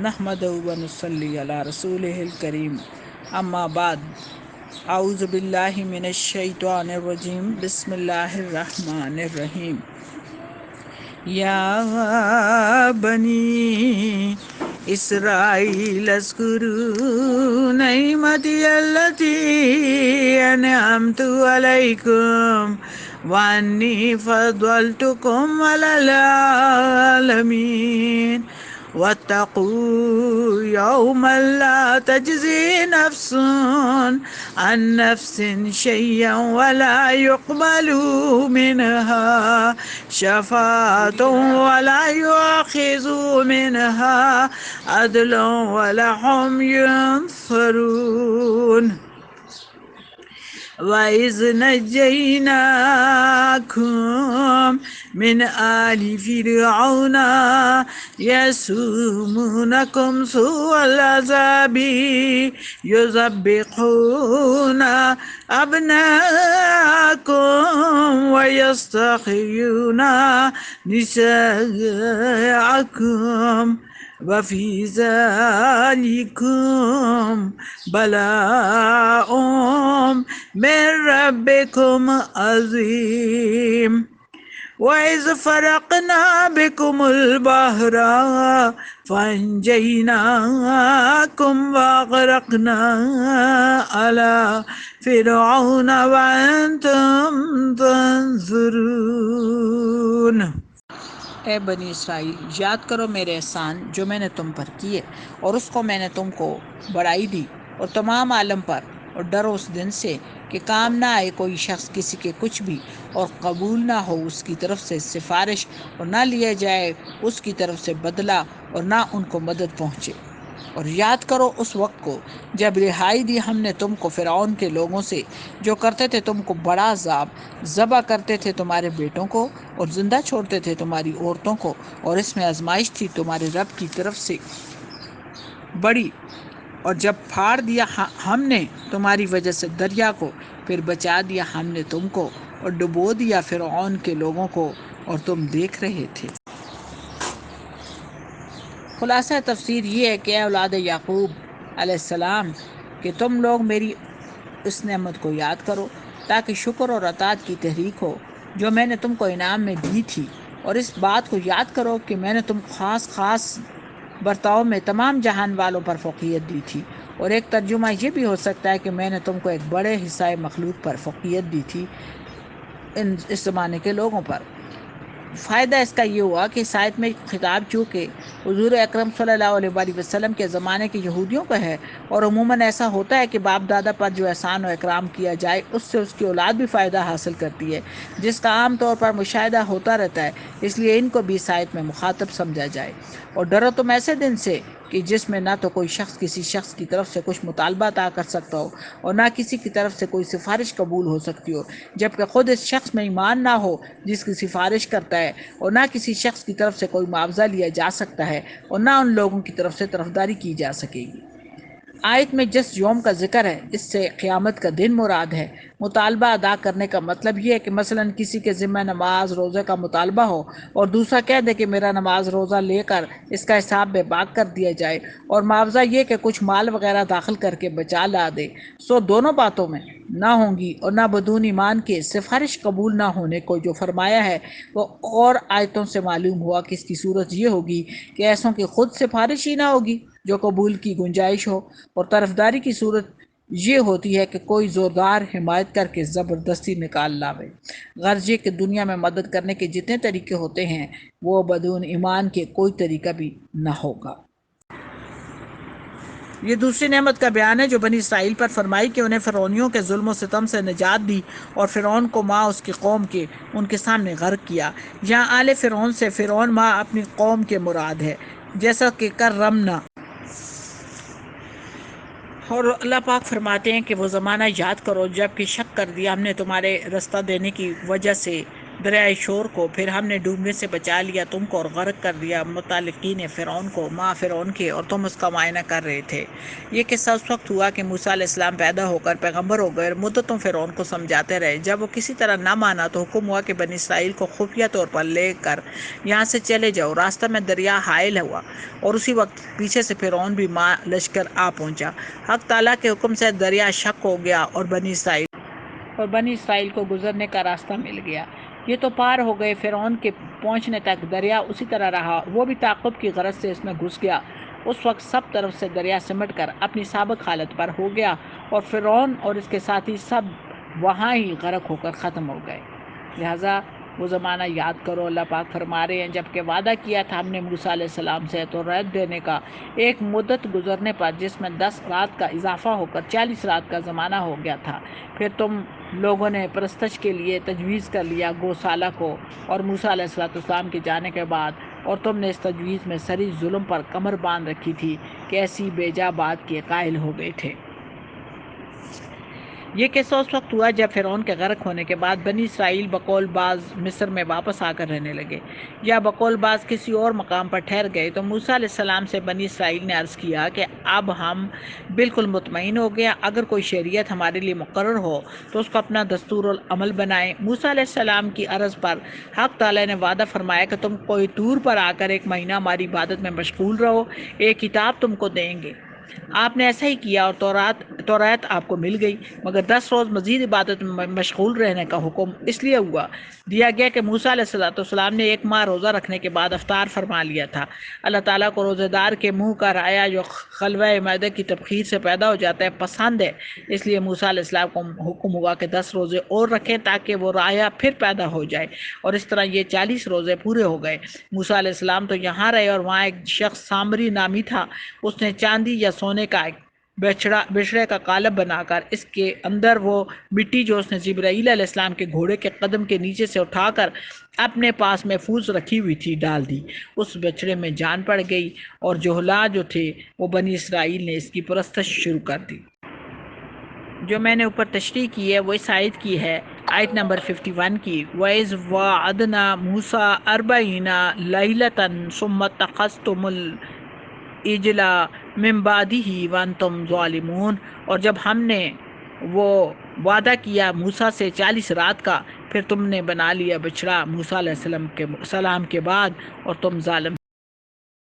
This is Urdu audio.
نحمدہ و نصلی علی رسولہ الکریم اما بعد اعوذ باللہ من الشیطان الرجیم بسم اللہ الرحمن الرحیم یا بنی اسرائیل اذکروا نعمتی التی انعمت علیکم وانی فضلتکم علی العالمین واتقوا یوما لا تجزی نفس عن نفس شیئا ولا يقبل منها شفاعة ولا يؤخذ منها عدل ولا هم ينصرون وَإِذْ نَجَّيْنَاكُمْ مِنْ آلِ فِرْعَوْنَ يَسُومُونَكُمْ سُوءَ الْعَذَابِ يُذَبِّحُونَ أَبْنَاءَكُمْ وَيَسْتَحْيُونَ نِسَاءَكُمْ وفي ذلكم بلاء من ربكم عظيم وإذ فرقنا بكم البحر فأنجيناكم وأغرقنا على فرعون وأنتم تنظرون۔ اے بنی اسرائیل، یاد کرو میرے احسان جو میں نے تم پر کیے، اور اس کو میں نے تم کو بڑائی دی اور تمام عالم پر، اور ڈرو اس دن سے کہ کام نہ آئے کوئی شخص کسی کے کچھ بھی، اور قبول نہ ہو اس کی طرف سے سفارش، اور نہ لیا جائے اس کی طرف سے بدلہ، اور نہ ان کو مدد پہنچے۔ اور یاد کرو اس وقت کو جب رہائی دی ہم نے تم کو فرعون کے لوگوں سے، جو کرتے تھے تم کو بڑا عذاب، ذبح کرتے تھے تمہارے بیٹوں کو اور زندہ چھوڑتے تھے تمہاری عورتوں کو، اور اس میں آزمائش تھی تمہارے رب کی طرف سے بڑی۔ اور جب پھاڑ دیا ہم نے تمہاری وجہ سے دریا کو، پھر بچا دیا ہم نے تم کو اور ڈبو دیا فرعون کے لوگوں کو، اور تم دیکھ رہے تھے۔ خلاصہ تفسیر یہ ہے کہ اے اولاد یعقوب علیہ السلام کہ تم لوگ میری اس نعمت کو یاد کرو تاکہ شکر اور اطاعت کی تحریک ہو جو میں نے تم کو انعام میں دی تھی، اور اس بات کو یاد کرو کہ میں نے تم کو خاص برتاؤ میں تمام جہان والوں پر فوقیت دی تھی، اور ایک ترجمہ یہ بھی ہو سکتا ہے کہ میں نے تم کو ایک بڑے حصہ مخلوق پر فوقیت دی تھی، اس زمانے کے لوگوں پر۔ فائدہ اس کا یہ ہوا کہ اس آیت میں خطاب چونکہ حضور اکرم صلی اللہ علیہ وآلہ وسلم کے زمانے کے یہودیوں کا ہے، اور عموماً ایسا ہوتا ہے کہ باپ دادا پر جو احسان و اکرام کیا جائے اس سے اس کی اولاد بھی فائدہ حاصل کرتی ہے، جس کا عام طور پر مشاہدہ ہوتا رہتا ہے، اس لیے ان کو بھی اس آیت میں مخاطب سمجھا جائے۔ اور ڈرو تم ایسے دن سے کہ جس میں نہ تو کوئی شخص کسی شخص کی طرف سے کچھ مطالبہ عطا کر سکتا ہو، اور نہ کسی کی طرف سے کوئی سفارش قبول ہو سکتی ہو، جبکہ خود اس شخص میں ایمان نہ ہو جس کی سفارش کرتا ہے، اور نہ کسی شخص کی طرف سے کوئی معاوضہ لیا جا سکتا ہے، اور نہ ان لوگوں کی طرف سے طرفداری کی جا سکے گی۔ آیت میں جس یوم کا ذکر ہے اس سے قیامت کا دن مراد ہے۔ مطالبہ ادا کرنے کا مطلب یہ ہے کہ مثلا کسی کے ذمہ نماز روزے کا مطالبہ ہو، اور دوسرا کہہ دے کہ میرا نماز روزہ لے کر اس کا حساب بے باک کر دیا جائے، اور معاوضہ یہ کہ کچھ مال وغیرہ داخل کر کے بچا لا دے، سو دونوں باتوں میں نہ ہوں گی، اور نہ بدون ایمان کے سفارش قبول نہ ہونے کو جو فرمایا ہے وہ اور آیتوں سے معلوم ہوا کہ اس کی صورت یہ ہوگی کہ ایسوں کی خود سفارش ہی نہ ہوگی جو قبول کی گنجائش ہو، اور طرفداری کی صورت یہ ہوتی ہے کہ کوئی زوردار حمایت کر کے زبردستی نکال لاوے، غرض یہ کہ دنیا میں مدد کرنے کے جتنے طریقے ہوتے ہیں وہ بدون ایمان کے کوئی طریقہ بھی نہ ہوگا۔ یہ دوسری نعمت کا بیان ہے جو بنی اسرائیل پر فرمائی کہ انہیں فرعونیوں کے ظلم و ستم سے نجات دی، اور فرعون کو ماں اس کی قوم کے ان کے سامنے غرق کیا۔ یہاں آل فرعون سے فرعون ماں اپنی قوم کے مراد ہے، جیسا کہ کرمنا۔ اور اللہ پاک فرماتے ہیں کہ وہ زمانہ یاد کرو جب کہ شک کر دیا ہم نے تمہارے رستہ دینے کی وجہ سے دریائے شور کو، پھر ہم نے ڈوبنے سے بچا لیا تم کو اور غرق کر دیا متعلقین فرعون کو، ماں فرعون کے، اور تم اس کا معائنہ کر رہے تھے۔ یہ قصہ اس وقت ہوا کہ موسیٰ علیہ السلام پیدا ہو کر پیغمبر ہو گئے اور مدتوں فرعون کو سمجھاتے رہے۔ جب وہ کسی طرح نہ مانا تو حکم ہوا کہ بنی اسرائیل کو خفیہ طور پر لے کر یہاں سے چلے جاؤ۔ راستہ میں دریا حائل ہوا اور اسی وقت پیچھے سے فرعون بھی ماں لشکر آ پہنچا۔ حق تعالیٰ کے حکم سے دریا شق ہو گیا اور بنی اسرائیل کو گزرنے کا راستہ مل گیا۔ یہ تو پار ہو گئے، فرعون کے پہنچنے تک دریا اسی طرح رہا، وہ بھی تعقب کی غرض سے اس میں گھس گیا۔ اس وقت سب طرف سے دریا سمٹ کر اپنی سابق حالت پر ہو گیا اور فرعون اور اس کے ساتھی سب وہاں ہی غرق ہو کر ختم ہو گئے۔ لہٰذا وہ زمانہ یاد کرو، اللہ پاک فرما رہے ہیں جب کہ وعدہ کیا تھا ہم نے موسیٰ علیہ السلام سے تو ریت دینے کا، ایک مدت گزرنے پر جس میں 10 رات کا اضافہ ہو کر 40 رات کا زمانہ ہو گیا تھا، پھر تم لوگوں نے پرستش کے لیے تجویز کر لیا گوسالہ کو، اور موسیٰ علیہ السلام کے جانے کے بعد اور تم نے اس تجویز میں سری ظلم پر کمر باندھ رکھی تھی کہ ایسی بیجا بات کے قائل ہو گئے تھے۔ یہ قصہ اس وقت ہوا جب فرعون کے غرق ہونے کے بعد بنی اسرائیل بقول بعض مصر میں واپس آ کر رہنے لگے، یا بقول بعض کسی اور مقام پر ٹھہر گئے، تو موسیٰ علیہ السلام سے بنی اسرائیل نے عرض کیا کہ اب ہم بالکل مطمئن ہو گیا، اگر کوئی شریعت ہمارے لیے مقرر ہو تو اس کو اپنا دستور العمل بنائیں۔ موسیٰ علیہ السلام کی عرض پر حق تعالیٰ نے وعدہ فرمایا کہ تم کوئی طور پر آ کر 1 مہینہ ہماری عبادت میں مشغول رہو، ایک کتاب تم کو دیں گے۔ آپ نے ایسا ہی کیا اور توریت آپ کو مل گئی، مگر 10 روز مزید عبادت میں مشغول رہنے کا حکم اس لیے دیا گیا کہ موسیٰ علیہ السلام نے 1 ماہ روزہ رکھنے کے بعد افطار فرما لیا تھا۔ اللہ تعالیٰ کو روزہ دار کے منہ کا رایا جو خلوہ معدے کی تبخیر سے پیدا ہو جاتا ہے پسند ہے، اس لیے موسیٰ علیہ السلام کو حکم ہوا کہ 10 روزے اور رکھیں تاکہ وہ رایا پھر پیدا ہو جائے، اور اس طرح یہ 40 روزے پورے ہو گئے۔ موسیٰ علیہ السلام تو یہاں رہے اور وہاں ایک شخص سامری نامی تھا، اس نے چاندی یا سونے کا ایک بچڑے کا قالب بنا کر اس کے اندر وہ مٹی جو اس نے جبرائیل علیہ السلام کے گھوڑے کے قدم کے نیچے سے اٹھا کر اپنے پاس محفوظ رکھی ہوئی تھی ڈال دی۔ اس بچڑے میں جان پڑ گئی اور جوہلا جو تھے وہ بنی اسرائیل نے اس کی پرستش شروع کر دی۔ جو میں نے اوپر تشریح کی ہے وہ اس آیت کی ہے، آیت نمبر 51 کی، وَإِذْ وَعَدْنَا مُوسَىٰ 40 لَيْلَةً ثُمَّ اتَّخَذْتُمُ الْعِجْلَ مِن بَعْدِهِ وَأَنْتُمْ ظَالِمُونَ، اور جب ہم نے وہ وعدہ کیا موسیٰ سے 40 رات کا، پھر تم نے بنا لیا بچڑا موسیٰ علیہ السلام کے بعد اور تم ظالم